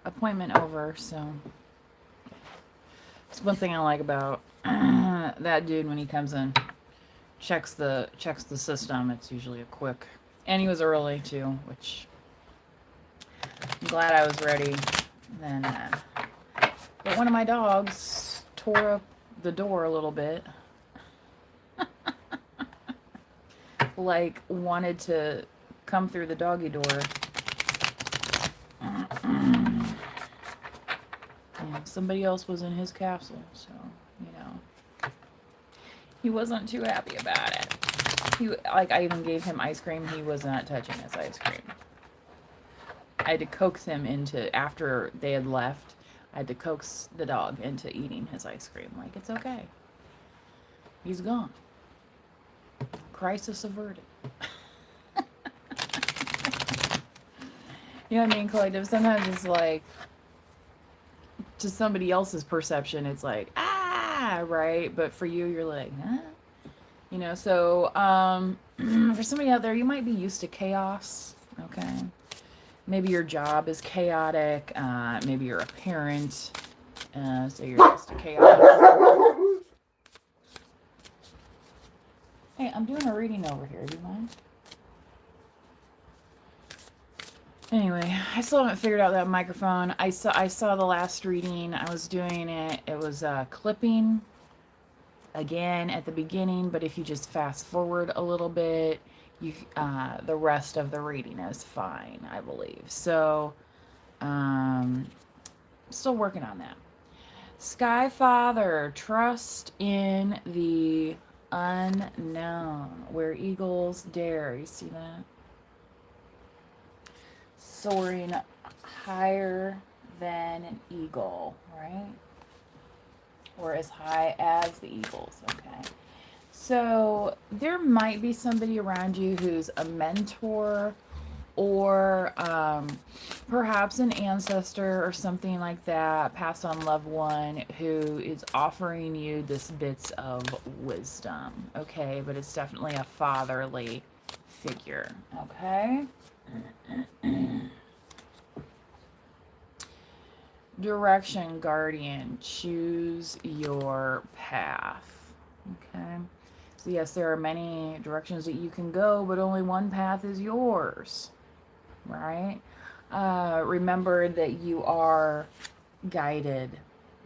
appointment over, so it's one thing I like about that dude when he comes in, checks the system. It's usually a quick, and he was early too, which I'm glad I was ready. Then, but one of my dogs tore up the door a little bit, like wanted to come through the doggy door. And somebody else was in his castle, so you know he wasn't too happy about it. I even gave him ice cream. He was not touching his ice cream. I had to coax him into, after they had left, I had to coax the dog into eating his ice cream. Like, it's okay. He's gone. Crisis averted. You know what I mean, Collective? Sometimes it's like, to somebody else's perception, it's like, ah, right? But for you, you're like, huh? You know, so for somebody out there, you might be used to chaos, okay? Maybe your job is chaotic. Maybe you're a parent, so you're used to chaos. Hey, I'm doing a reading over here. Do you mind? Anyway, I still haven't figured out that microphone. I saw the last reading. I was doing it. It was clipping again at the beginning, but if you just fast forward a little bit, you the rest of the reading is fine, I believe. So, still working on that. Sky Father, trust in the unknown, where eagles dare. You see that? Soaring higher than an eagle, right? Or as high as the eagles, okay? So there might be somebody around you who's a mentor or perhaps an ancestor or something like that, passed on loved one who is offering you this bits of wisdom, okay? But it's definitely a fatherly figure, okay? Direction, guardian, choose your path, okay? So yes, there are many directions that you can go, but only one path is yours, right? Remember that you are guided,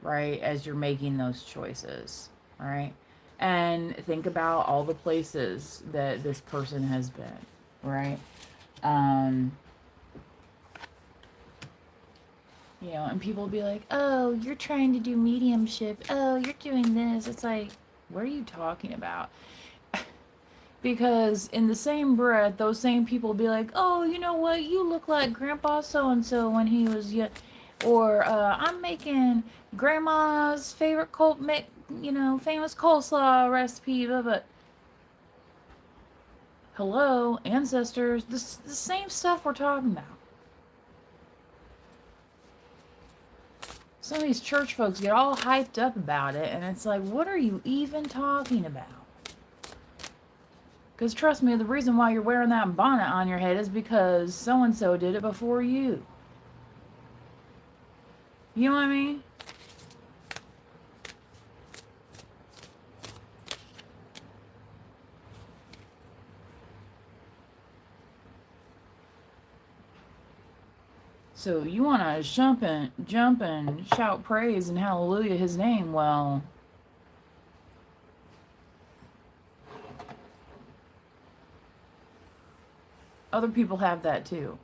right, as you're making those choices, right? And think about all the places that this person has been, right? Um, you know, and people will be like, oh, you're trying to do mediumship. Oh, you're doing this. It's like, what are you talking about? Because in the same breath, those same people will be like, oh, you know what? You look like Grandpa so and so when he was young. Or I'm making Grandma's favorite famous coleslaw recipe. But hello, ancestors, this the same stuff we're talking about. Some of these church folks get all hyped up about it, and it's like, what are you even talking about? Because trust me, the reason why you're wearing that bonnet on your head is because so and so did it before you. You know what I mean? So you want to jump and shout praise and hallelujah his name. Well, other people have that too,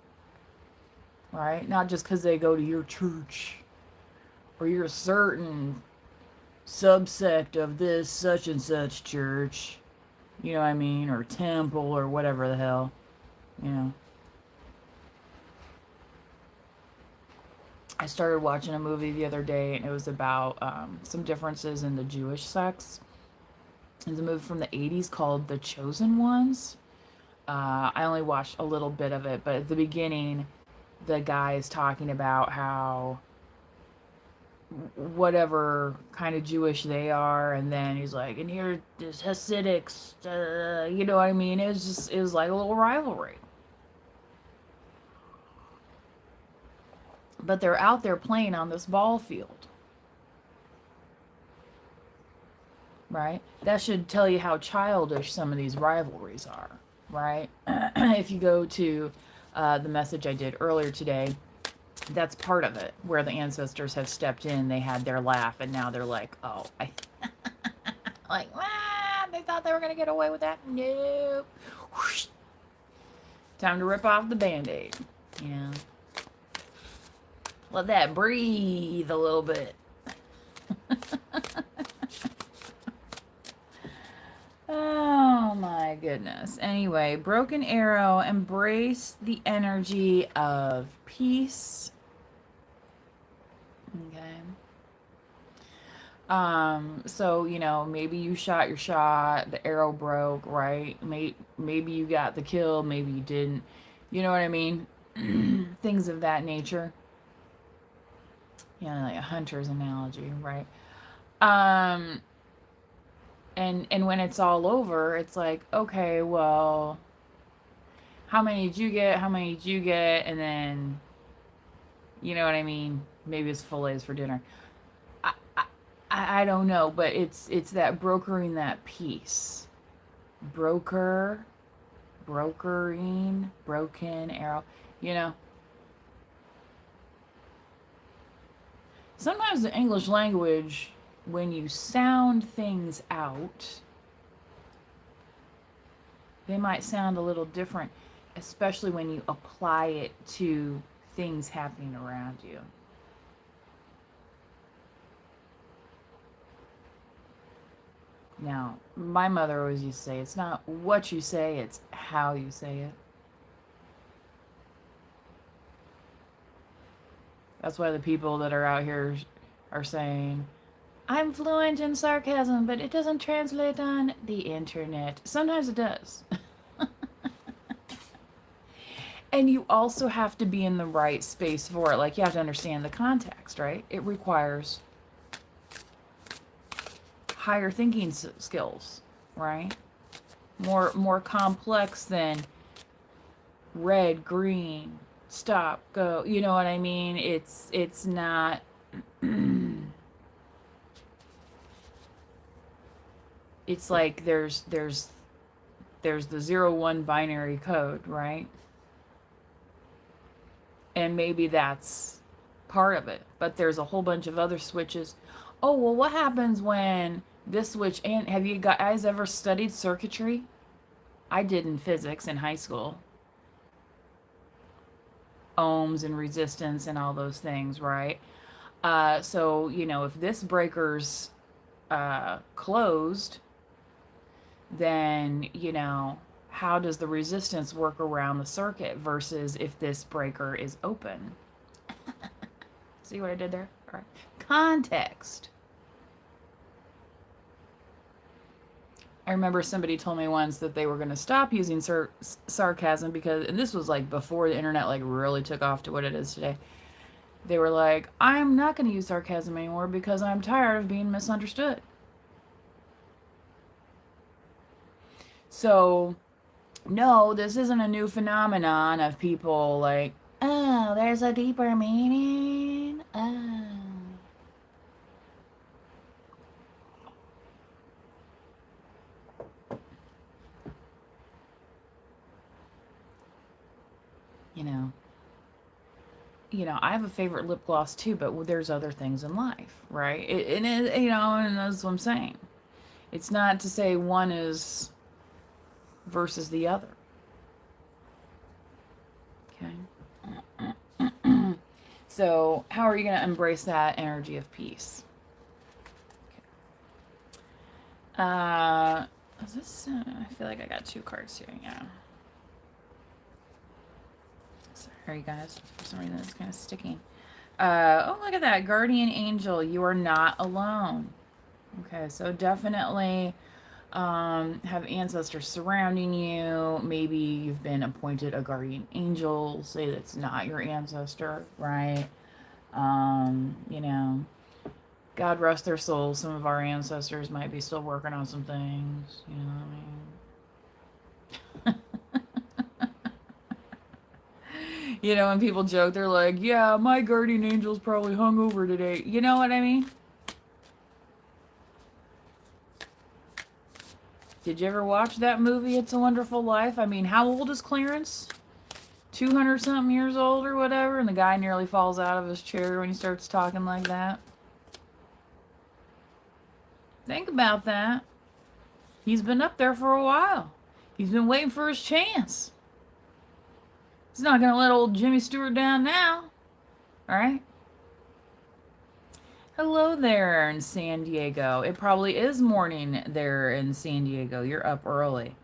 right? Not just because they go to your church or you're a certain subsect of this such and such church, you know what I mean, or temple or whatever the hell, you know. I started watching a movie the other day, and it was about some differences in the Jewish sects. It's a movie from the 80s called The Chosen Ones. I only watched a little bit of it, but at the beginning, the guy is talking about how whatever kind of Jewish they are, and then he's like, and here this Hasidics, you know what I mean? It was like a little rivalry. but they're out there playing on this ball field, right? That should tell you how childish some of these rivalries are, right? If you go to the message I did earlier today, that's part of it, where the ancestors have stepped in, they had their laugh, and now they're like, oh, like, they thought they were going to get away with that. Nope. Whoosh. Time to rip off the Band-Aid. You know, let that breathe a little bit. Oh my goodness. Anyway, Broken Arrow, embrace the energy of peace. Okay. So, you know, maybe you shot your shot, the arrow broke, right? Maybe you got the kill, maybe you didn't. You know what I mean? Things of that nature. Yeah, like a hunter's analogy, right? Um, and when it's all over, it's like, okay, well, how many did you get? How many did you get? And then, you know what I mean? Maybe it's fillets for dinner. I, I, I don't know, but it's that brokering that peace. Brokering, broken arrow, you know. Sometimes the English language, when you sound things out, they might sound a little different, especially when you apply it to things happening around you. Now, my mother always used to say, it's not what you say, it's how you say it. That's why the people that are out here are saying, I'm fluent in sarcasm, but it doesn't translate on the internet. Sometimes it does. And you also have to be in the right space for it. Like, you have to understand the context, right? It requires higher thinking skills, right? More complex than red, green, stop, go. You know what I mean? It's not it's like there's the 0-1 binary code, right? And maybe that's part of it, but there's a whole bunch of other switches. Oh, well, what happens when this switch, and have you guys ever studied circuitry? I did in physics in high school. Ohms and resistance and all those things, right? So, you know, if this breaker's closed, then, you know, how does the resistance work around the circuit versus if this breaker is open? See what I did there? All right. Context. I remember somebody told me once that they were going to stop using sarcasm because, and this was like before the internet like really took off to what it is today. They were like, I'm not going to use sarcasm anymore because I'm tired of being misunderstood. So, no, this isn't a new phenomenon of people like, oh, there's a deeper meaning. Oh. You know, I have a favorite lip gloss too, but there's other things in life, right? You know, and that's what I'm saying. It's not to say one is versus the other. Okay. So, how are you going to embrace that energy of peace? Okay. Is this? I feel like I got 2 cards here. Yeah. Sorry, guys. For some reason, it's kind of sticking. Oh, look at that. Guardian angel. You are not alone. Okay, so definitely have ancestors surrounding you. Maybe you've been appointed a guardian angel. Say that's not your ancestor, right? You know, God rest their souls. Some of our ancestors might be still working on some things. You know what I mean? You know, when people joke, they're like, yeah, my guardian angel's probably hungover today. You know what I mean? Did you ever watch that movie, It's a Wonderful Life? I mean, how old is Clarence? 200 something years old or whatever, and the guy nearly falls out of his chair when he starts talking like that. Think about that. He's been up there for a while. He's been waiting for his chance. He's not going to let old Jimmy Stewart down now. All right? Hello there in San Diego. It probably is morning there in San Diego. You're up early.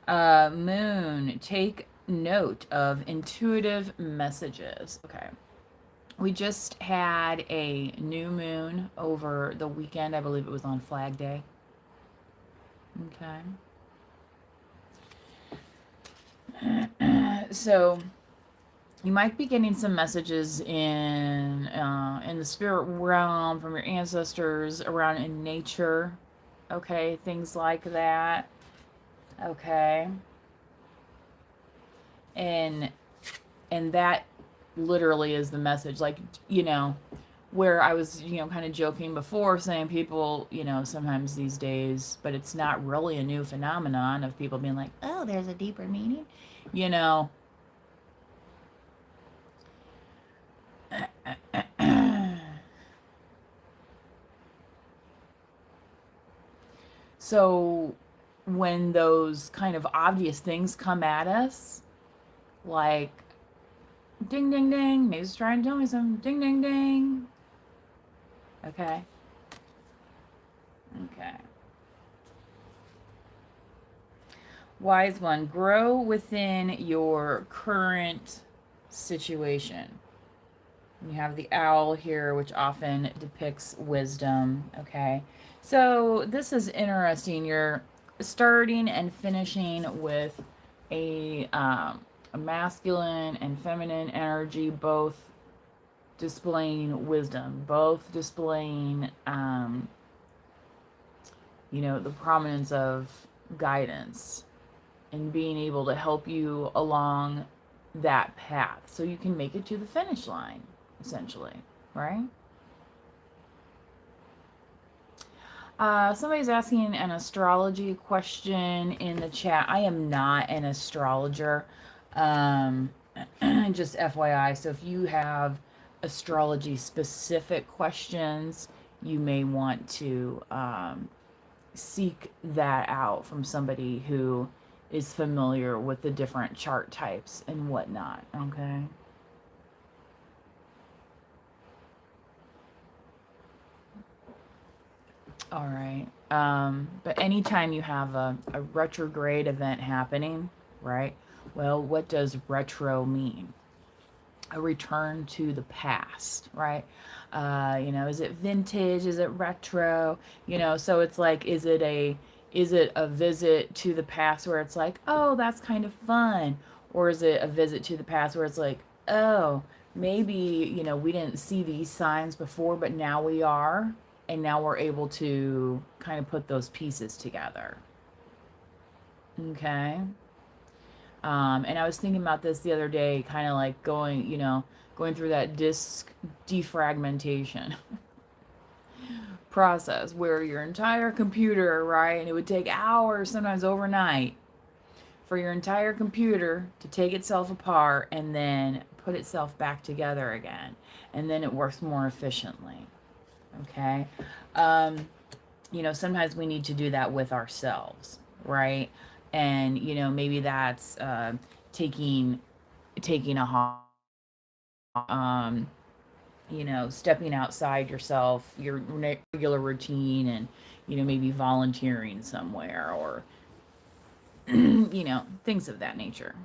Moon, take note of intuitive messages. Okay. We just had a new moon over the weekend. I believe it was on Flag Day. Okay. So you might be getting some messages in the spirit realm from your ancestors, around in nature. Okay, things like that. Okay. And that literally is the message. Like, you know, where I was, you know, kind of joking before, saying people, you know, sometimes these days, but it's not really a new phenomenon of people being like, oh, there's a deeper meaning, you know. So when those kind of obvious things come at us, like ding ding ding, maybe it's trying to tell me something, ding ding ding. Okay. Okay. Wise one, grow within your current situation. You have the owl here, which often depicts wisdom. Okay. So this is interesting. You're starting and finishing with a masculine and feminine energy, both displaying wisdom, both displaying, you know, the prominence of guidance and being able to help you along that path so you can make it to the finish line, essentially, right? Somebody's asking an astrology question in the chat. I am not an astrologer. Just FYI. So if you have astrology specific questions, you may want to seek that out from somebody who is familiar with the different chart types and whatnot. Okay. All right. But anytime you have a retrograde event happening, right? Well, what does retro mean? A return to the past, right? You know, is it vintage? Is it retro? You know, so it's like, is it a visit to the past where it's like, oh, that's kind of fun? Or is it a visit to the past where it's like, oh, maybe, you know, we didn't see these signs before, but now we are, and now we're able to kind of put those pieces together. Okay. And I was thinking about this the other day, kind of like going, you know, going through that disk defragmentation process where your entire computer, right, and it would take hours, sometimes overnight, for your entire computer to take itself apart and then put itself back together again. And then it works more efficiently. Okay. You know, sometimes we need to do that with ourselves, right? And, you know, maybe that's taking a you know, stepping outside yourself, your regular routine, and, you know, maybe volunteering somewhere, or you know, things of that nature.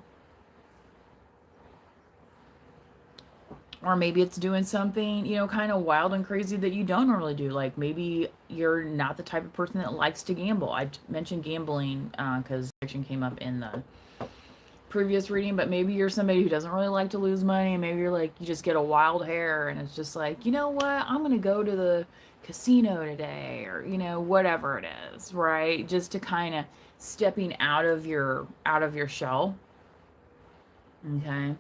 Or maybe it's doing something, you know, kind of wild and crazy that you don't normally do. Like maybe you're not the type of person that likes to gamble. I mentioned gambling because action came up in the previous reading, but maybe you're somebody who doesn't really like to lose money, and maybe you're like, you just get a wild hair and it's just like, you know what, I'm going to go to the casino today, or, you know, whatever it is, right? Just to kind of stepping out of your shell. Okay.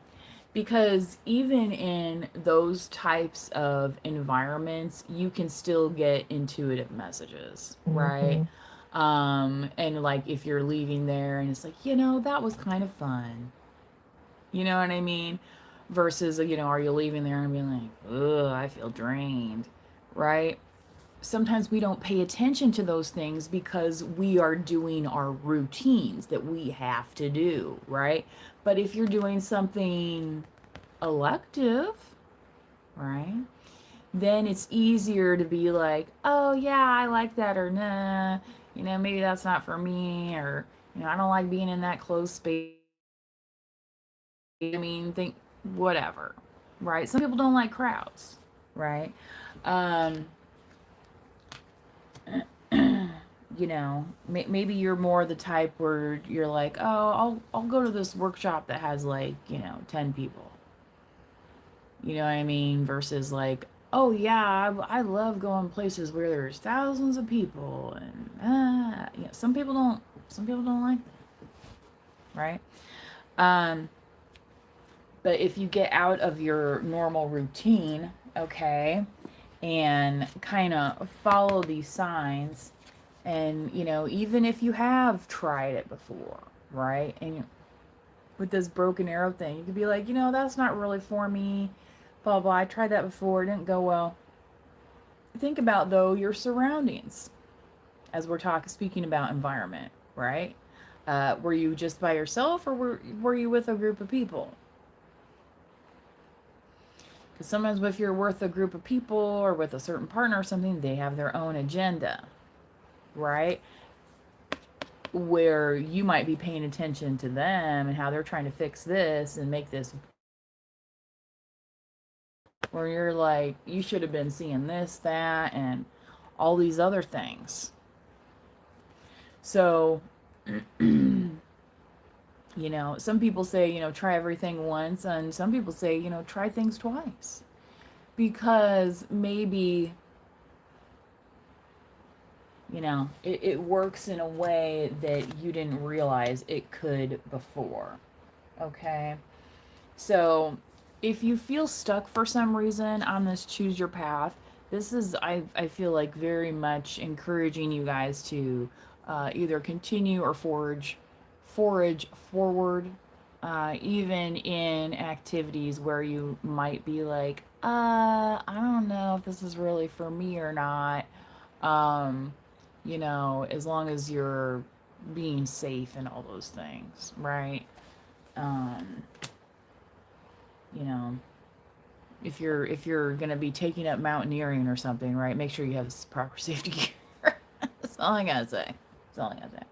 Because even in those types of environments, you can still get intuitive messages, right? Mm-hmm. And like if you're leaving there and it's like, that was kind of fun. You know what I mean? Versus, are you leaving there and being like, ugh, I feel drained, right? Sometimes we don't pay attention to those things because we are doing our routines that we have to do, right? But if you're doing something elective, right? Then it's easier to be like, oh, yeah, I like that, or nah, maybe that's not for me, or, I don't like being in that closed space. I mean, think whatever, right? Some people don't like crowds, right? Um, maybe you're more the type where you're like, oh, I'll go to this workshop that has like 10 people. You know what I mean? Versus like, oh yeah, I love going places where there's thousands of people, and some people don't. Some people don't like that, right? Um, but if you get out of your normal routine, okay, and kind of follow these signs, and even if you have tried it before, right, and with this broken arrow thing, you could be like, that's not really for me, blah blah. I tried that before, it didn't go well. Think about though your surroundings as we're talking speaking about environment, right? Were you just by yourself, or were you with a group of people? Because sometimes if you're with a group of people or with a certain partner or something, they have their own agenda, right? Where you might be paying attention to them and how they're trying to fix this and make this, where you're like, you should have been seeing this, that, and all these other things. So, some people say, try everything once, and some people say, try things twice. Because maybe, it works in a way that you didn't realize it could before. Okay? So, if you feel stuck for some reason on this choose your path, this is, I feel like, very much encouraging you guys to either continue or forage forward, even in activities where you might be like, I don't know if this is really for me or not. Um, as long as you're being safe and all those things, right? Um, you know, if you're gonna be taking up mountaineering or something, right? Make sure you have this proper safety gear. That's all I gotta say. That's all I gotta say.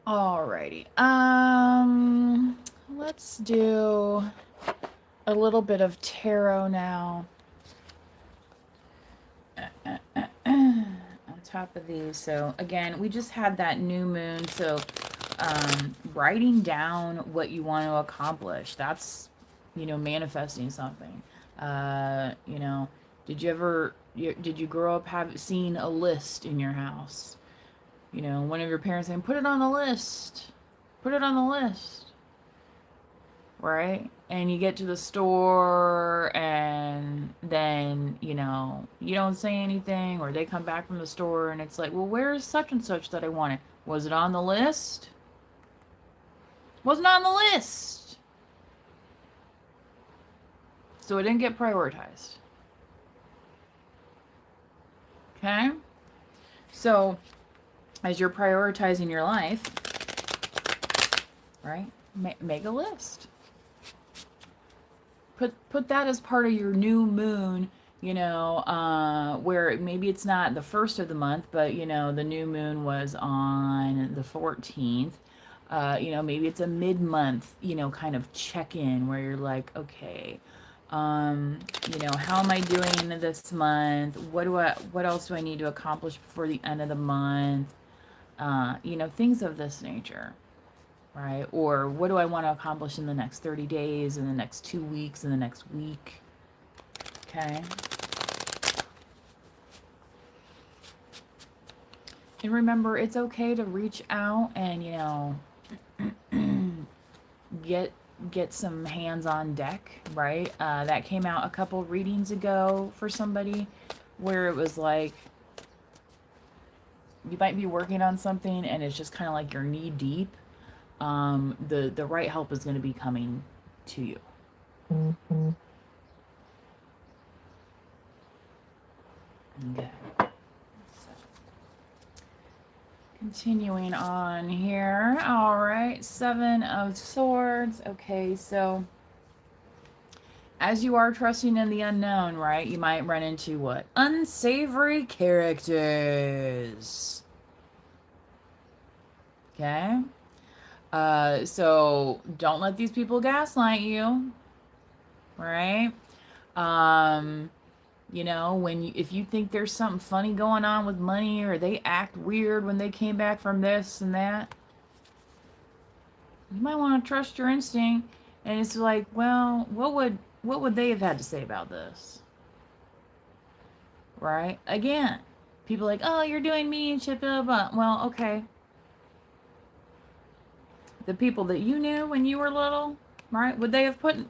Alrighty. Let's do a little bit of tarot now. On top of these. So again, we just had that new moon. So writing down what you want to accomplish. That's, manifesting something. Did you ever, did you grow up seen a list in your house? One of your parents saying, put it on the list. Put it on the list. Right? And you get to the store and then, you don't say anything, or they come back from the store and it's like, well, where's such and such that I wanted? Was it on the list? Wasn't on the list. So it didn't get prioritized. Okay? So as you're prioritizing your life, right? Make a list. Put that as part of your new moon, where maybe it's not the first of the month, but the new moon was on the 14th. Maybe it's a mid-month, kind of check-in where you're like, okay, how am I doing this month? What else do I need to accomplish before the end of the month? Things of this nature, right? Or what do I want to accomplish in the next 30 days, in the next 2 weeks, in the next week? Okay. And remember, it's okay to reach out and, get get some hands on deck, right? That came out a couple readings ago for somebody where it was like you might be working on something and it's just kind of like you're knee deep. The right help is going to be coming to you. Okay. So, continuing on here. All right. 7 of Swords. Okay, so as you are trusting in the unknown, right, you might run into what? Unsavory characters. Okay? So don't let these people gaslight you, right? If you think there's something funny going on with money or they act weird when they came back from this and that, you might want to trust your instinct. And it's like, well, what would they have had to say about this? Right? Again, people like, oh, you're doing mean shit, blah, blah. Well, okay. The people that you knew when you were little, right? Would they have put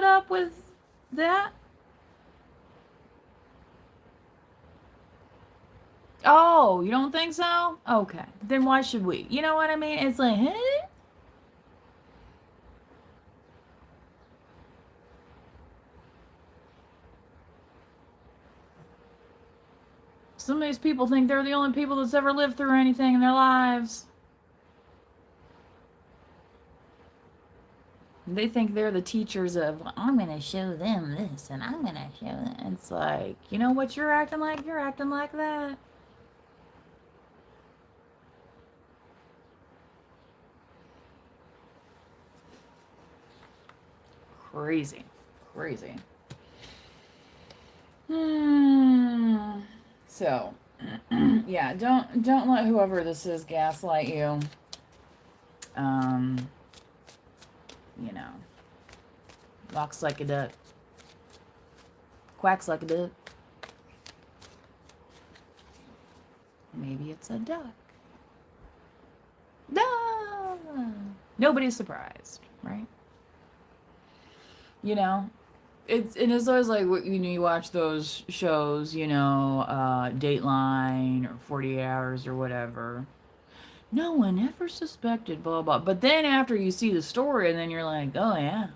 up with that? Oh, you don't think so? Okay. Then why should we? You know what I mean? It's like, huh? Some of these people think they're the only people that's ever lived through anything in their lives. They think they're the teachers of, well, I'm going to show them this and I'm going to show them. It's like, you know what you're acting like? You're acting like that. Crazy. Crazy. So, yeah, don't let whoever this is gaslight you. You know, walks like a duck, quacks like a duck. Maybe it's a duck. No, nobody's surprised, right? You know, it's always like, you watch those shows, Dateline or 48 Hours or whatever. No one ever suspected, blah, blah. But then after you see the story, and then you're like, oh, yeah.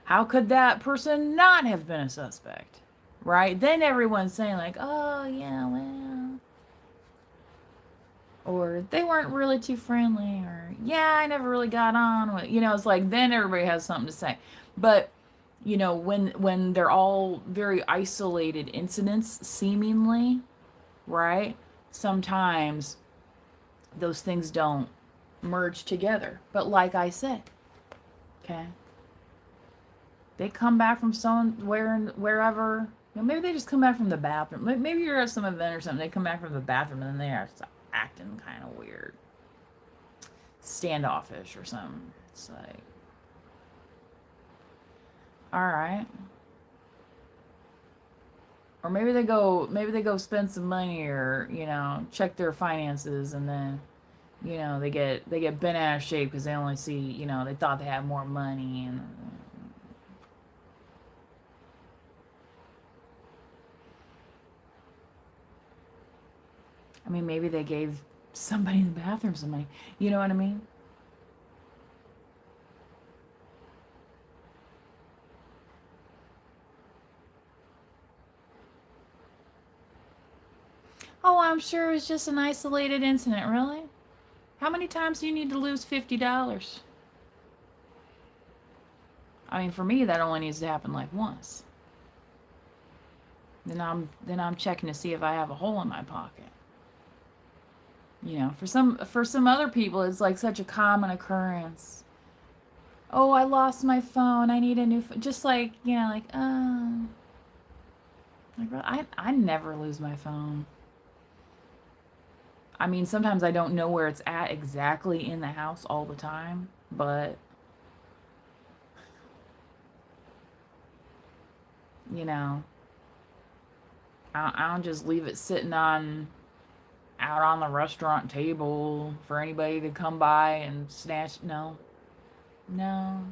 How could that person not have been a suspect? Right? Then everyone's saying, like, oh, yeah, well. Or they weren't really too friendly. Or, yeah, I never really got on with, it's like then everybody has something to say. But, when they're all very isolated incidents, seemingly, right? Sometimes those things don't merge together. But like I said, okay, they come back from wherever. Maybe they just come back from the bathroom. Maybe you're at some event or something. They come back from the bathroom and then they are acting kind of weird, standoffish or something. It's like, all right. Or maybe they go spend some money or check their finances and then they get bent out of shape because they only see they thought they had more money and. I mean, maybe they gave somebody in the bathroom some money. You know what I mean? Oh, I'm sure it's just an isolated incident, really? How many times do you need to lose $50? I mean, for me, that only needs to happen like once. Then I'm checking to see if I have a hole in my pocket. For some other people, it's like such a common occurrence. Oh, I lost my phone. I need a new phone. Just like, like, oh. Like, I never lose my phone. I mean, sometimes I don't know where it's at exactly in the house all the time, but, I don't just leave it sitting on out on the restaurant table for anybody to come by and snatch. No, no.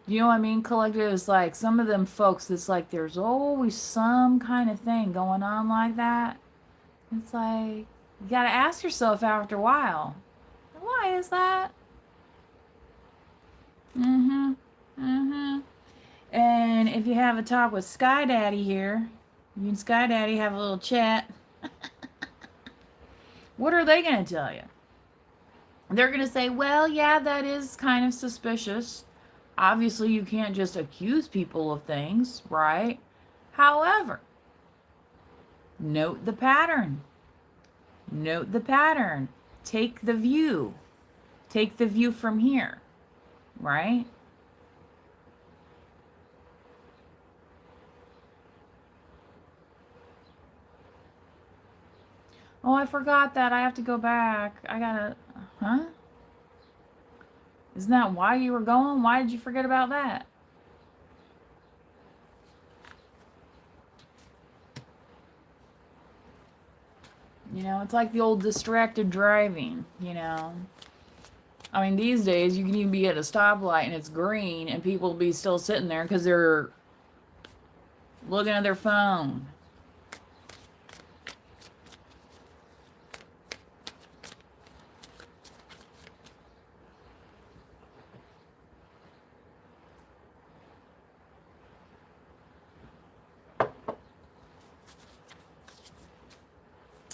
You know what I mean? Collective is like some of them folks, it's like there's always some kind of thing going on like that. It's like you gotta ask yourself after a while, why is that? Mm-hmm. Mm-hmm. And if you have a talk with Sky Daddy here, you and Sky Daddy have a little chat. What are they gonna tell you? They're gonna say, well, yeah, that is kind of suspicious. Obviously, you can't just accuse people of things, right? However, note the pattern. Note the pattern. Take the view. Take the view from here, right? Oh, I forgot that. I have to go back. I gotta. Huh? Isn't that why you were going? Why did you forget about that? You know, it's like the old distracted driving, you know. I mean, these days you can even be at a stoplight and it's green and people will be still sitting there because they're looking at their phone.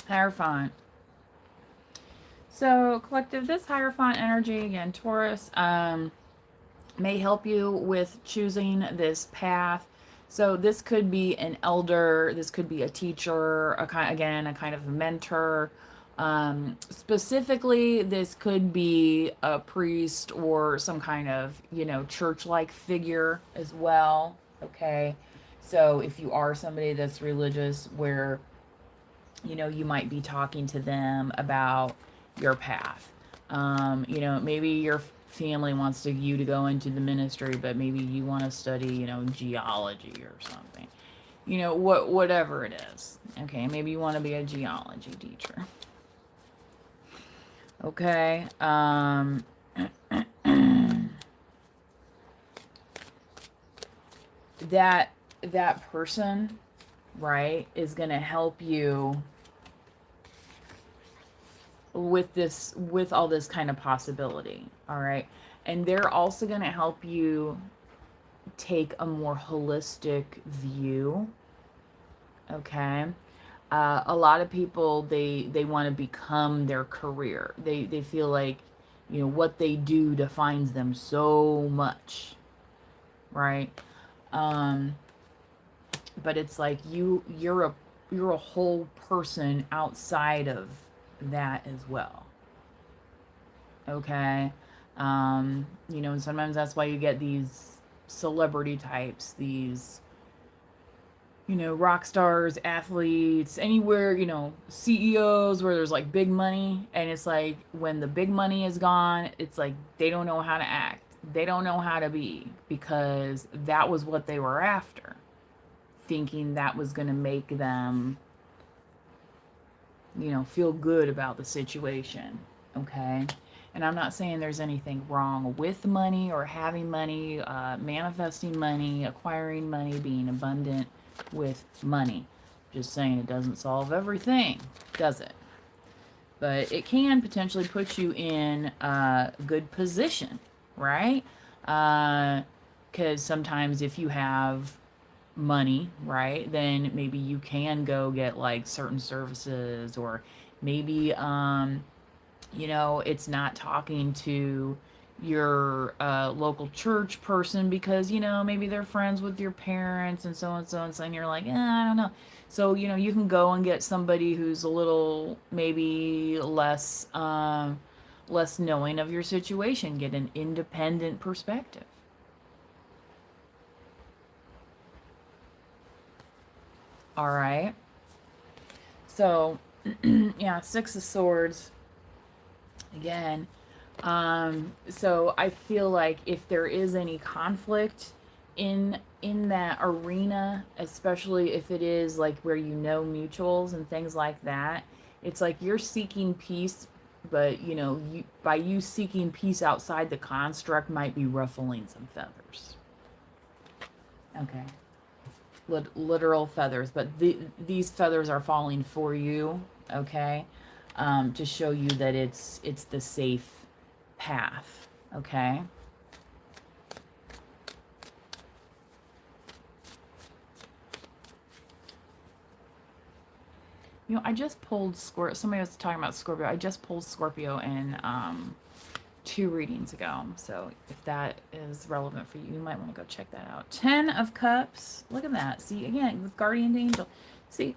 Hierophant. So, collective, this Hierophant energy, again, Taurus, may help you with choosing this path. So, this could be an elder, this could be a teacher, a kind of a mentor. Specifically, this could be a priest or some kind of, church-like figure as well. Okay. So, if you are somebody that's religious, where you might be talking to them about your path. Maybe your family wants you to go into the ministry, but maybe you want to study, geology or something. Whatever it is. Okay, maybe you want to be a geology teacher. Okay. That person, right, is going to help you with all this kind of possibility. All right. And they're also going to help you take a more holistic view. Okay. A lot of people, they want to become their career. They feel like, what they do defines them so much. Right. But it's like you're a whole person outside of that as well. Okay. And sometimes that's why you get these celebrity types, these, rock stars, athletes, anywhere, CEOs where there's like big money. And it's like when the big money is gone, it's like they don't know how to act. They don't know how to be because that was what they were after, thinking that was going to make them, feel good about the situation. Okay. And I'm not saying there's anything wrong with money or having money, manifesting money, acquiring money, being abundant with money. Just saying it doesn't solve everything, does it? But it can potentially put you in a good position, right? Because sometimes if you have money, right, then maybe you can go get like certain services, or maybe it's not talking to your local church person because maybe they're friends with your parents and so and so, and you're like, I don't know. So you can go and get somebody who's a little maybe less knowing of your situation, get an independent perspective. All right. So, yeah, Six of Swords. Again, so I feel like if there is any conflict in in that arena, especially if it is like where you know mutuals and things like that, it's like you're seeking peace, but you know, you by you seeking peace outside the construct might be ruffling some feathers. Okay. Literal feathers, but these feathers are falling for you, okay? To show you that it's the safe path, okay? You know, I just pulled Scorpio. Somebody was talking about Scorpio. I just pulled Scorpio in 2 readings ago. So if that is relevant for you, you might want to go check that out. 10 of Cups. Look at that. See, again, with Guardian Angel. See,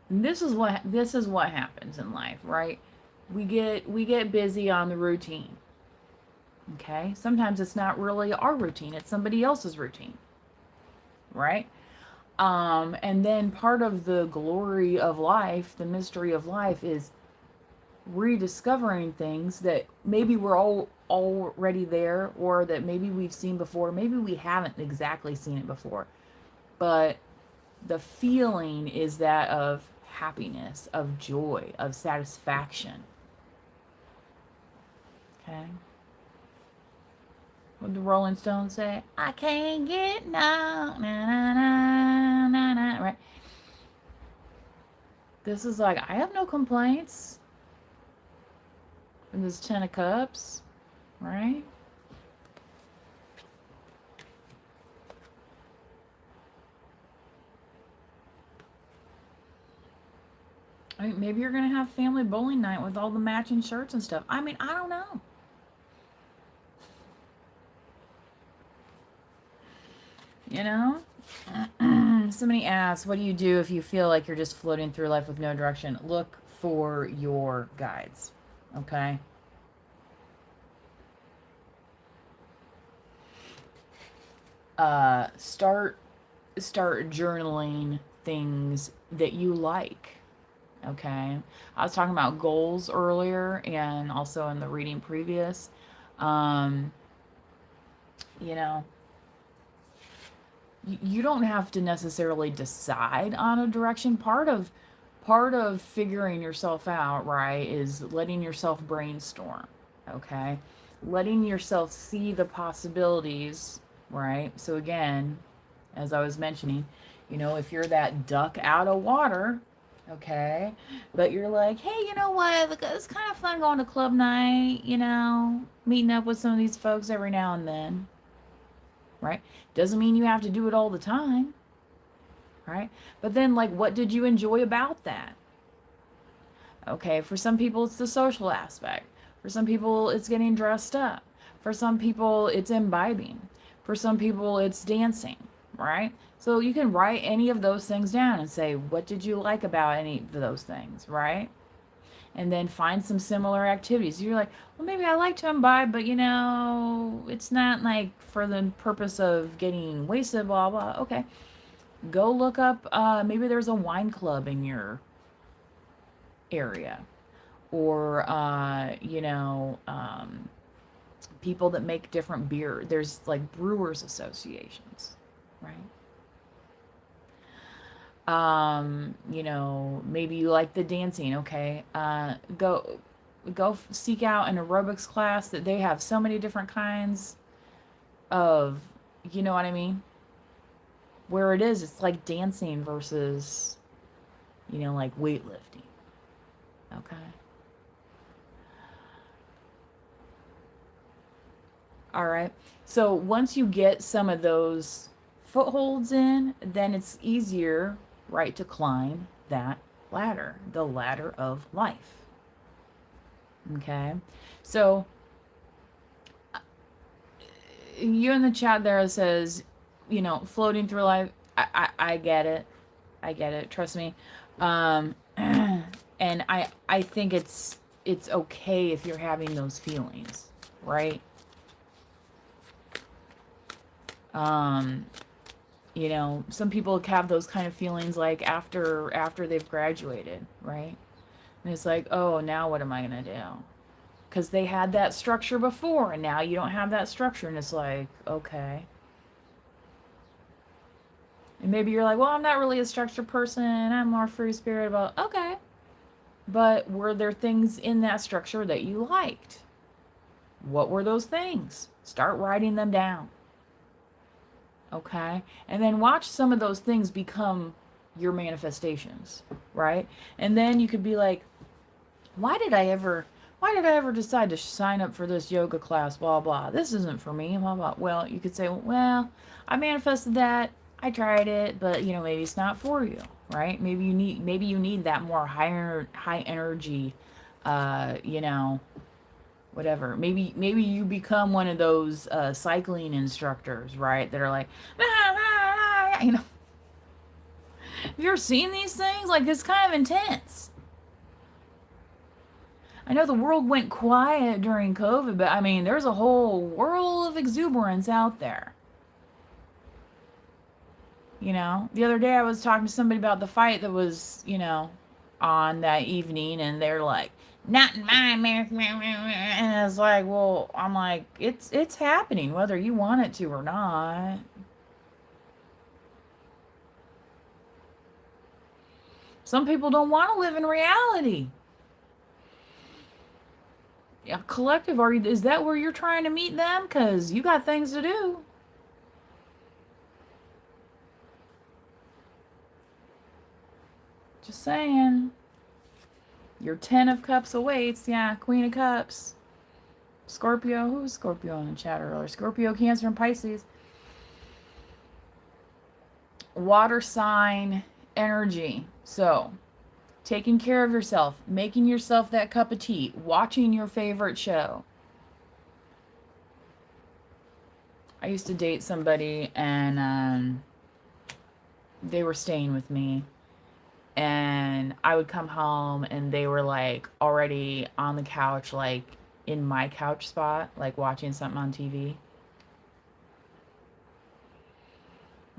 this is what happens in life, right? We get busy on the routine. Okay? Sometimes it's not really our routine, it's somebody else's routine. Right? And then part of the glory of life, the mystery of life, is rediscovering things that maybe we're all already there, or that maybe we've seen before. Maybe we haven't exactly seen it before, but the feeling is that of happiness, of joy, of satisfaction. Okay. What the Rolling Stones say? I can't get no, na na na na na. Right. This is like, I have no complaints. And this 10 of Cups, right? I mean, maybe you're going to have family bowling night with all the matching shirts and stuff. I mean, I don't know. You know? Somebody asks, what do you do if you feel like you're just floating through life with no direction? Look for your guides. Okay? Start journaling things that you like. Okay? I was talking about goals earlier, and also in the reading previous. You know, you don't have to necessarily decide on a direction. Part of figuring yourself out, right, is letting yourself brainstorm. Okay? Letting yourself see the possibilities, right? So again, as I was mentioning, you know, if you're that duck out of water, okay, but you're like, hey, you know what, it's kind of fun going to club night, you know, meeting up with some of these folks every now and then, right? Doesn't mean you have to do it all the time, right? But then, like, what did you enjoy about that? Okay, for some people it's the social aspect. For some people it's getting dressed up. For some people it's imbibing. For some people it's dancing, right? So you can write any of those things down and say, what did you like about any of those things, right? And then find some similar activities. You're like, well, maybe I like to imbibe, but you know, it's not like for the purpose of getting wasted, blah, blah. Okay. Go look up, maybe there's a wine club in your area. Or, you know, people that make different beer. There's like brewers associations, right? You know, maybe you like the dancing. Okay, go seek out an aerobics class that they have so many different kinds of, you know what I mean? Where it's like dancing versus, you know, like weightlifting. Okay. All right. So once you get some of those footholds in, then it's easier, right, to climb that ladder, the ladder of life. Okay. So you in the chat there says, you know, floating through life. I get it. I get it. Trust me. And I think it's okay if you're having those feelings, right? You know, some people have those kind of feelings like after they've graduated, right? And it's like, oh, now what am I going to do? Because they had that structure before, and now you don't have that structure. And it's like, okay. And maybe you're like, well, I'm not really a structured person. I'm more free spirit about, okay. But were there things in that structure that you liked? What were those things? Start writing them down. Okay? And then watch some of those things become your manifestations, right? And then you could be like, why did I ever decide to sign up for this yoga class, blah blah. This isn't for me, blah blah. Well, you could say, well, I manifested that. I tried it, but maybe it's not for you, right? Maybe you need that more high energy whatever. Maybe you become one of those cycling instructors, right? That are like, have you ever seen these things? Like, it's kind of intense. I know the world went quiet during COVID, but I mean, there's a whole world of exuberance out there. The other day I was talking to somebody about the fight that was, on that evening, and they're like, not in my America. And it's like, well, I'm like, it's happening whether you want it to or not. Some people don't want to live in reality. Yeah, collective, is that where you're trying to meet them? Because you got things to do. Just saying. Your 10 of Cups awaits. Yeah, Queen of Cups. Scorpio. Who was Scorpio in the chat earlier? Scorpio, Cancer, and Pisces. Water sign energy. So, taking care of yourself, making yourself that cup of tea, watching your favorite show. I used to date somebody, and they were staying with me. And I would come home and they were like already on the couch, like in my couch spot, like watching something on TV.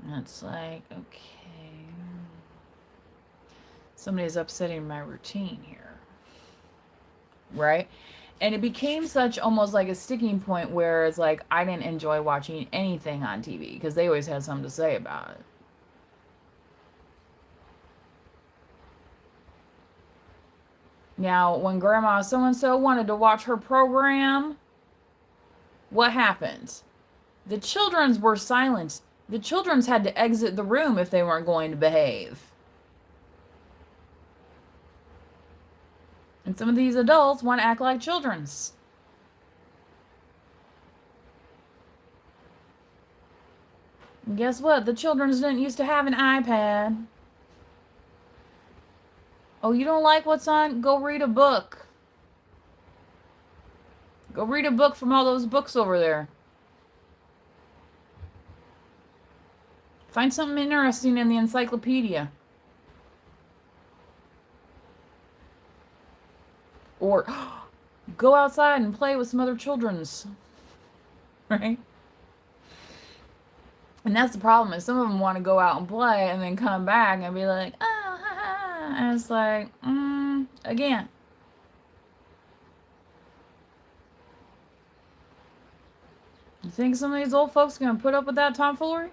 And it's like, okay, somebody's upsetting my routine here, right? And it became such almost like a sticking point where it's like I didn't enjoy watching anything on TV because they always had something to say about it. Now, when Grandma so-and-so wanted to watch her program, what happened? The children's were silent. The children's had to exit the room if they weren't going to behave. And some of these adults want to act like children's. And guess what? The children's didn't used to have an iPad. Oh, you don't like what's on? Go read a book. Go read a book from all those books over there. Find something interesting in the encyclopedia. Or go outside and play with some other children's. Right? And that's the problem, is some of them want to go out and play and then come back and be like, oh, ha, ha. And it's like, again. You think some of these old folks are going to put up with that tomfoolery?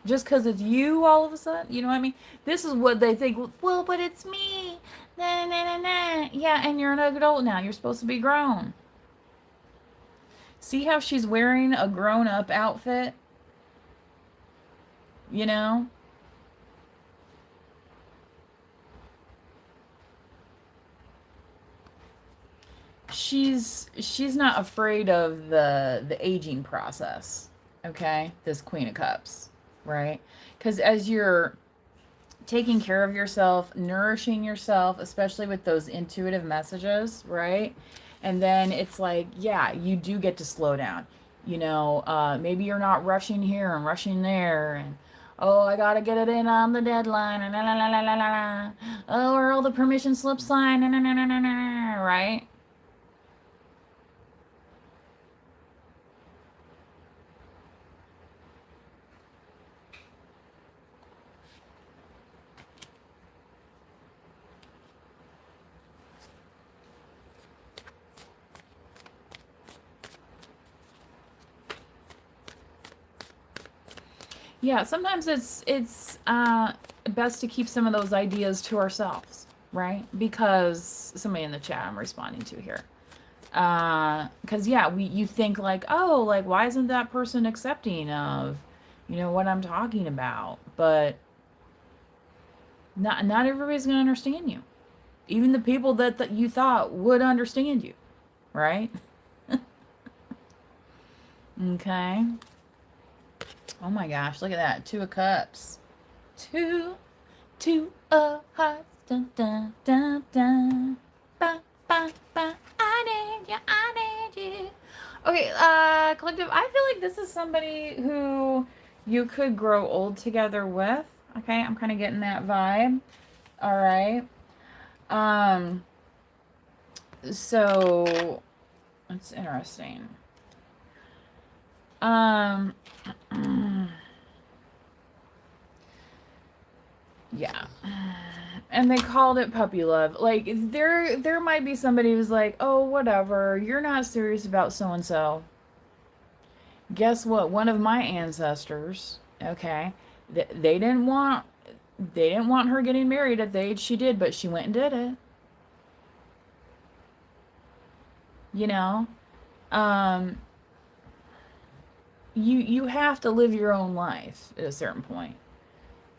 Just because it's you all of a sudden? You know what I mean? This is what they think. Well, but it's me. Nah, nah, nah, nah. Yeah, and you're an adult now. You're supposed to be grown. See how she's wearing a grown-up outfit? You know? She's not afraid of the aging process. Okay? This Queen of Cups, right? Because as you're taking care of yourself, nourishing yourself, especially with those intuitive messages, right? And then it's like, yeah, you do get to slow down. Maybe you're not rushing here and rushing there, and oh, I gotta get it in on the deadline, and la la la la la la. Oh, or all the permission slip sign, right? Yeah, sometimes it's best to keep some of those ideas to ourselves, right? Because somebody in the chat I'm responding to here. Because yeah, you think like, oh, like why isn't that person accepting of, what I'm talking about? But not everybody's gonna understand you. Even the people that you thought would understand you, right? Okay. Oh my gosh, look at that. Two of Cups. Two, two of Hearts. Dun, dun, dun, dun. Ba, ba, ba. I need you, I need you. Okay, collective, I feel like this is somebody who you could grow old together with. Okay, I'm kind of getting that vibe. All right. Um, so it's interesting. Um, yeah. And they called it puppy love. Like there might be somebody who's like, "Oh, whatever. You're not serious about so and so." Guess what? One of my ancestors, okay, they didn't want her getting married at the age she did, but she went and did it. You know? Um you have to live your own life at a certain point.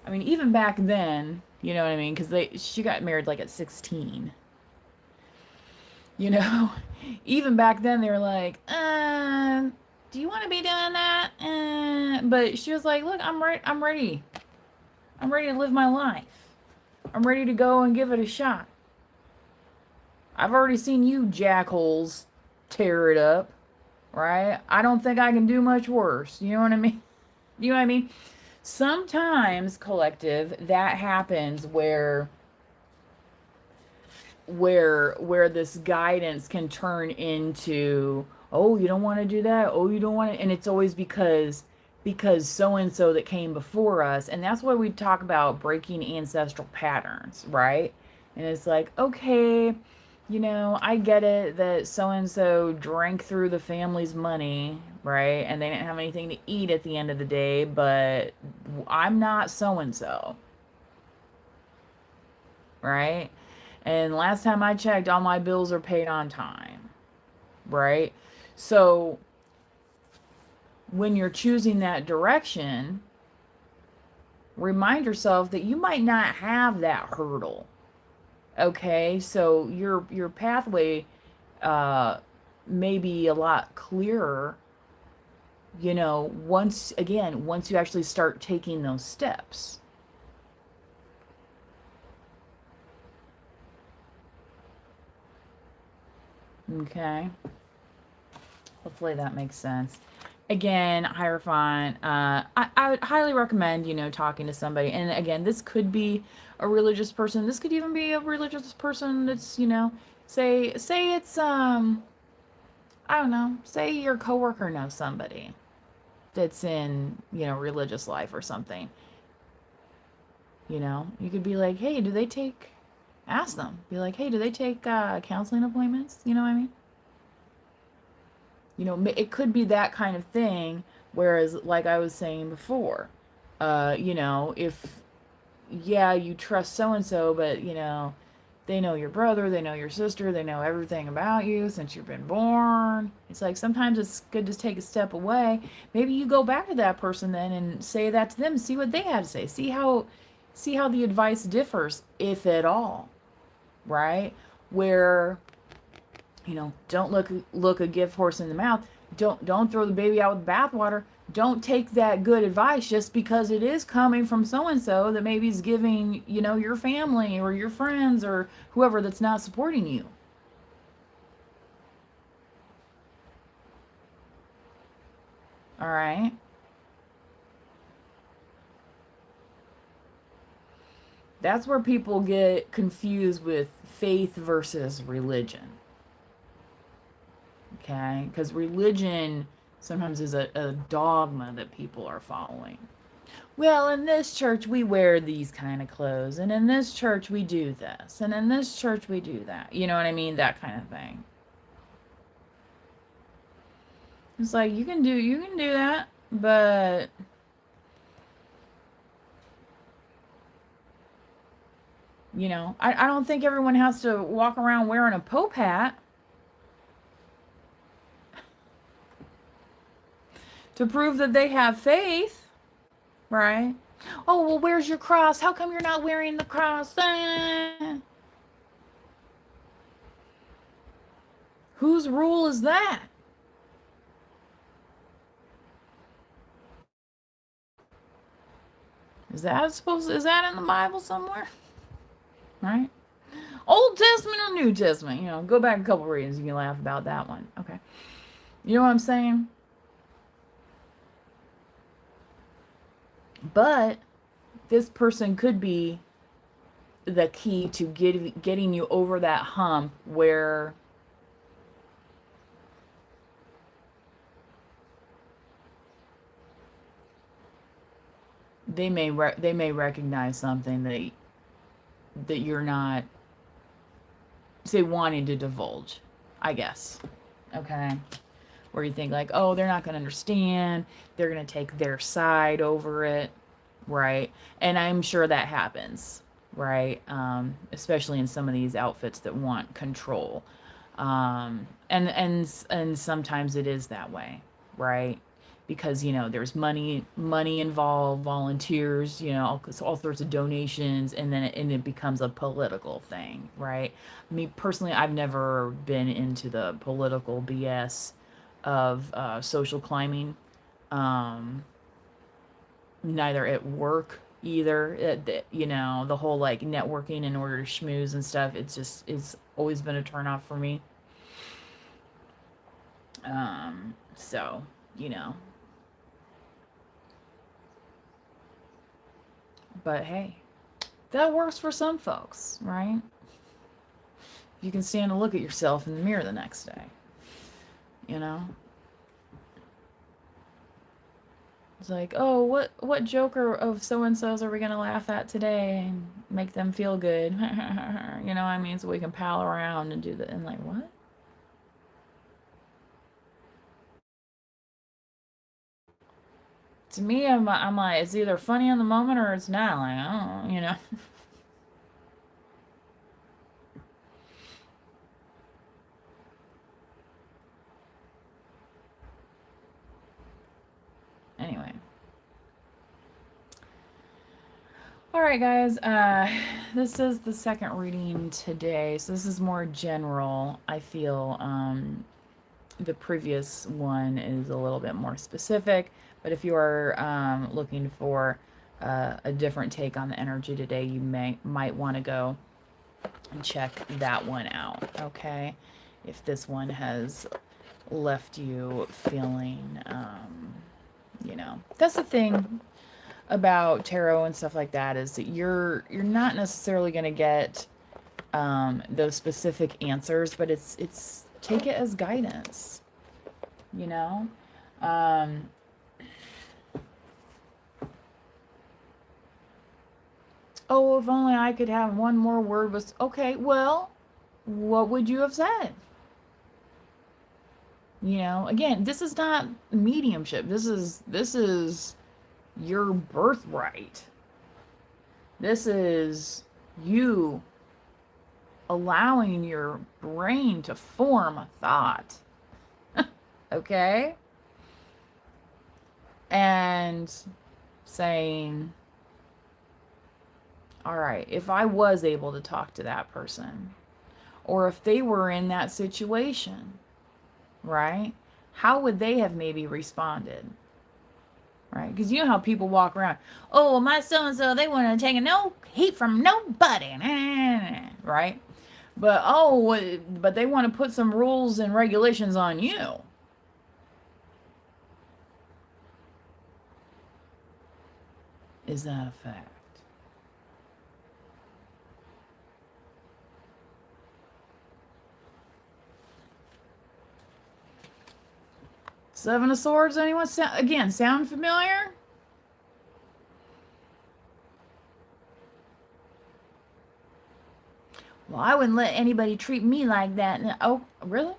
I mean, even back then, you know what I mean? Because she got married like at 16. You know, even back then they were like, do you want to be doing that? But she was like, look, I'm ready. I'm ready. I'm ready to live my life. I'm ready to go and give it a shot. I've already seen you jackholes tear it up, right? I don't think I can do much worse. You know what I mean? You know what I mean? Sometimes, collective, that happens where this guidance can turn into, oh, you don't want to do that, oh, you don't want to, and it's always because so and so that came before us. And that's why we talk about breaking ancestral patterns, right? And it's like, okay, I get it that so and so drank through the family's money, right? And they didn't have anything to eat at the end of the day, but I'm not so and so, right? And last time I checked, all my bills are paid on time, right? So when you're choosing that direction, remind yourself that you might not have that hurdle. Okay? So your pathway may be a lot clearer, once you actually start taking those steps. Okay? Hopefully that makes sense. Again, Hierophant, I would highly recommend, talking to somebody. And again, this could be a religious person. This could even be a religious person that's, say it's, I don't know, say your coworker knows somebody that's in, religious life or something. You could be like, hey, ask them. Be like, hey, do they take counseling appointments? You know what I mean? It could be that kind of thing. Whereas, like I was saying before, if, yeah, you trust so and so, but, they know your brother, they know your sister, they know everything about you since you've been born. It's like sometimes it's good to take a step away. Maybe you go back to that person then and say that to them, see what they have to say. See how the advice differs, if at all, right? Where don't look a gift horse in the mouth. Don't throw the baby out with the bathwater. Don't take that good advice just because it is coming from so and so that maybe is giving your family or your friends or whoever that's not supporting you. All right. That's where people get confused with faith versus religion. Okay? Because religion sometimes is a dogma that people are following. Well, in this church we wear these kind of clothes, and in this church we do this, and in this church we do that. You know what I mean? That kind of thing. It's like you can do that, but You know, I don't think everyone has to walk around wearing a Pope hat to prove that they have faith, right? Oh, well, where's your cross? How come you're not wearing the cross? Whose rule is that? Is that in the Bible somewhere? Right? Old Testament or New Testament? You know, go back a couple readings. You can laugh about that one. Okay. You know what I'm saying? But this person could be the key to getting you over that hump where they may recognize something that you're not, say, wanting to divulge, I guess. Okay. Where you think like, oh, they're not going to understand, they're going to take their side over it, right? And I'm sure that happens, right? Especially in some of these outfits that want control. And sometimes it is that way, right? Because you know there's money involved, volunteers, you know, all sorts of donations, and then it becomes a political thing, right? Me personally, I've never been into the political BS of social climbing. Um, Neither at work either. You know, the whole like networking in order to schmooze and stuff. It's always been a turnoff for me. So you know, but hey, that works for some folks, right? You can stand and look at yourself in the mirror the next day. You know, it's like, oh, what joker of so and so's are we gonna laugh at today and make them feel good? You know what I mean? So we can pal around and do that. And like, what? To me, I'm like, it's either funny in the moment or it's not. Like, I don't, you know. Anyway. All right, guys. This is the second reading today, so this is more general. I feel the previous one is a little bit more specific, but if you are looking for a different take on the energy today, you might want to go and check that one out. Okay, if this one has left you feeling, you know, that's the thing about tarot and stuff like that, is that you're not necessarily going to get those specific answers, but it's take it as guidance, you know. Oh, if only I could have one more word was okay. Well, what would you have said? You know, again, this is not mediumship. This is your birthright. This is you allowing your brain to form a thought. Okay? And saying, all right, if I was able to talk to that person, or if they were in that situation, right? How would they have maybe responded? Right? Because you know how people walk around, oh, my so and so, they wouldn't have taken no heat from nobody, right? But they want to put some rules and regulations on you. Is that a fact? Seven of Swords, anyone? Again, sound familiar? Well, I wouldn't let anybody treat me like that. Oh, really?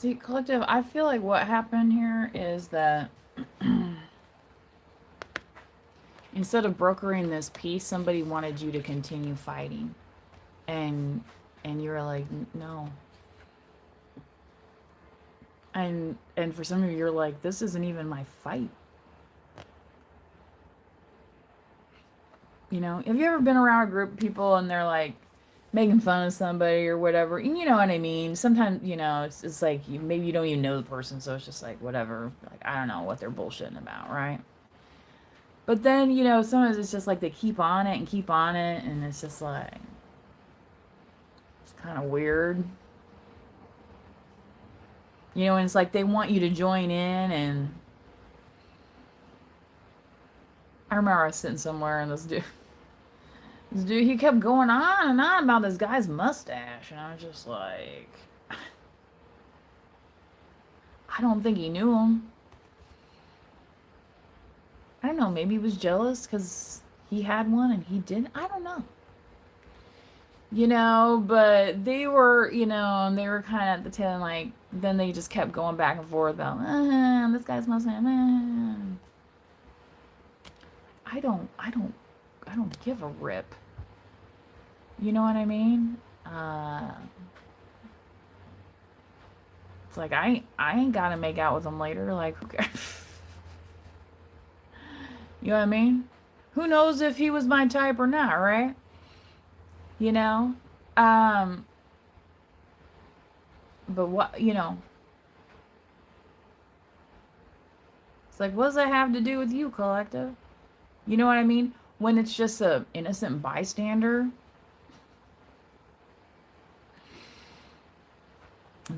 See, collective, I feel like what happened here is that instead of brokering this peace, somebody wanted you to continue fighting. And you were like, no. And for some of you, you're like, this isn't even my fight. You know, have you ever been around a group of people and they're like making fun of somebody or whatever? And you know what I mean? Sometimes, you know, it's like maybe you don't even know the person, so it's just like whatever. Like, I don't know what they're bullshitting about, right? But then, you know, sometimes it's just like they keep on it and keep on it, and it's just like, it's kind of weird. You know, and it's like they want you to join in, and I remember I was sitting somewhere and this dude, he kept going on and on about this guy's mustache, and I was just like, I don't think he knew him. I don't know, maybe he was jealous because he had one and he didn't. I don't know. You know, but they were, you know, and they were kind of at the tail end, like, then they just kept going back and forth about, this guy's mustache, I don't give a rip. You know what I mean? It's like I ain't gotta make out with him later. Like, who cares? You know what I mean? Who knows if he was my type or not, right? You know? But what, you know? It's like, what does that have to do with you, collective? You know what I mean? When it's just a innocent bystander.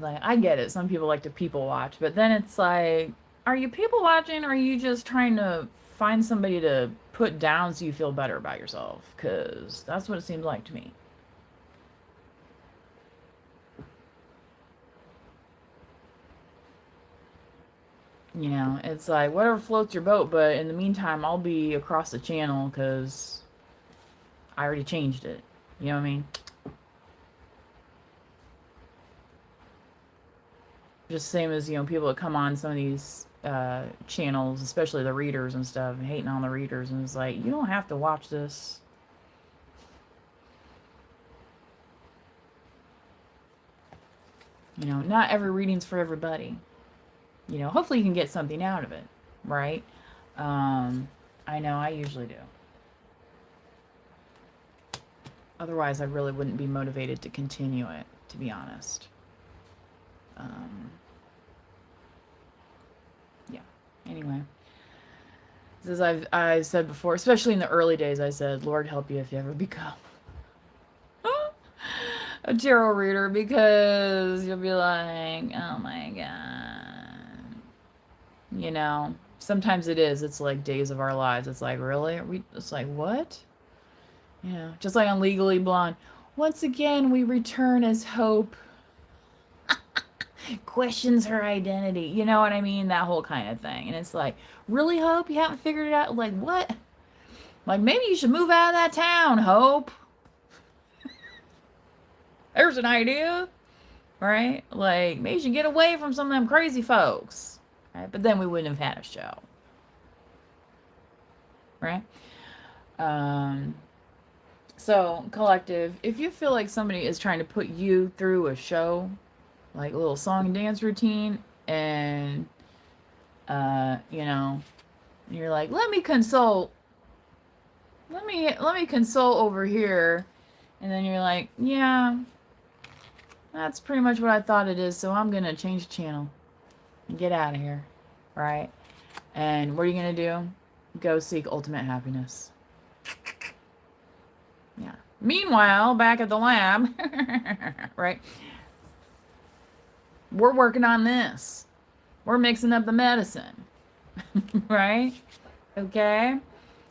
Like, I get it. Some people like to people watch, but then it's like, are you people watching or are you just trying to find somebody to put down so you feel better about yourself? Because that's what it seems like to me. You know, it's like, whatever floats your boat, but in the meantime, I'll be across the channel because I already changed it. You know what I mean? Just the same as, you know, people that come on some of these channels, especially the readers and stuff, and hating on the readers, and it's like, you don't have to watch this. You know, not every reading's for everybody. You know, hopefully you can get something out of it, right? I know I usually do. Otherwise, I really wouldn't be motivated to continue it, to be honest. Yeah. Anyway, as I said before, especially in the early days, I said, Lord help you if you ever become a tarot reader, because you'll be like, oh my god. You know, sometimes it is. It's like days of our lives. It's like, really? It's like, what? You know, just like on Legally Blonde. Once again, we return as Hope questions her identity. You know what I mean? That whole kind of thing. And it's like, really, Hope? You haven't figured it out? Like, what? Like, maybe you should move out of that town, Hope. There's an idea. Right? Like, maybe you should get away from some of them crazy folks. Right? But then we wouldn't have had a show. Right? So, collective, if you feel like somebody is trying to put you through a show, like a little song and dance routine, and, you know, you're like, let me consult over here, and then you're like, yeah, that's pretty much what I thought it is, so I'm gonna change the channel and get out of here, right? And what are you gonna do? Go seek ultimate happiness. Yeah. Meanwhile, back at the lab, right? We're working on this. We're mixing up the medicine, right? Okay?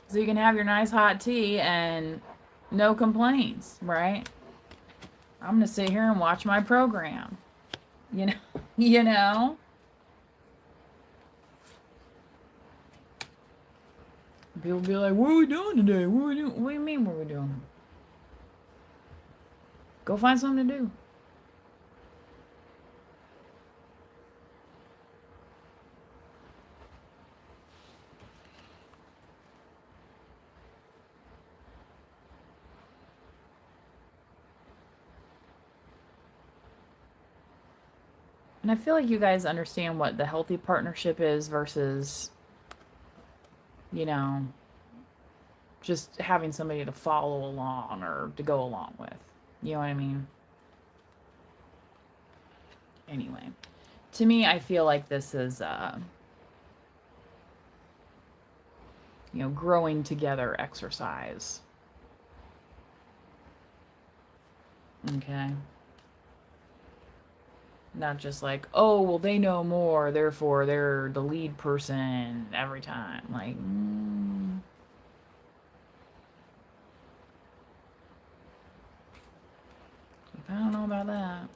So you can have your nice hot tea and no complaints, right? I'm going to sit here and watch my program. You know? You know? People be like, what are we doing today? What do you mean what are we doing? Go find something to do. And I feel like you guys understand what the healthy partnership is versus, you know, just having somebody to follow along or to go along with. You know what I mean? Anyway, to me, I feel like this is, growing together exercise. Okay. Not just like, oh, well, they know more, therefore they're the lead person every time. Like, I don't know about that.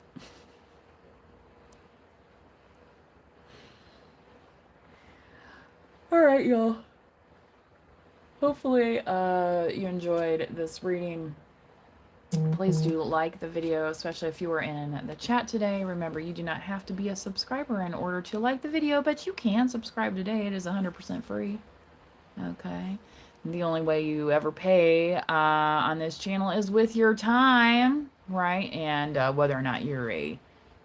All right, y'all. Hopefully, you enjoyed this reading. Please do like the video, especially if you were in the chat today. Remember, you do not have to be a subscriber in order to like the video, but you can subscribe today. It is 100% free. Okay. The only way you ever pay on this channel is with your time, right? And whether or not you're a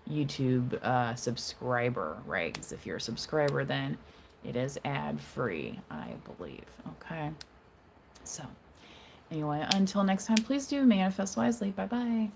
YouTube subscriber, right? Because if you're a subscriber, then it is ad-free, I believe. Okay. So, anyway, until next time, please do manifest wisely. Bye-bye.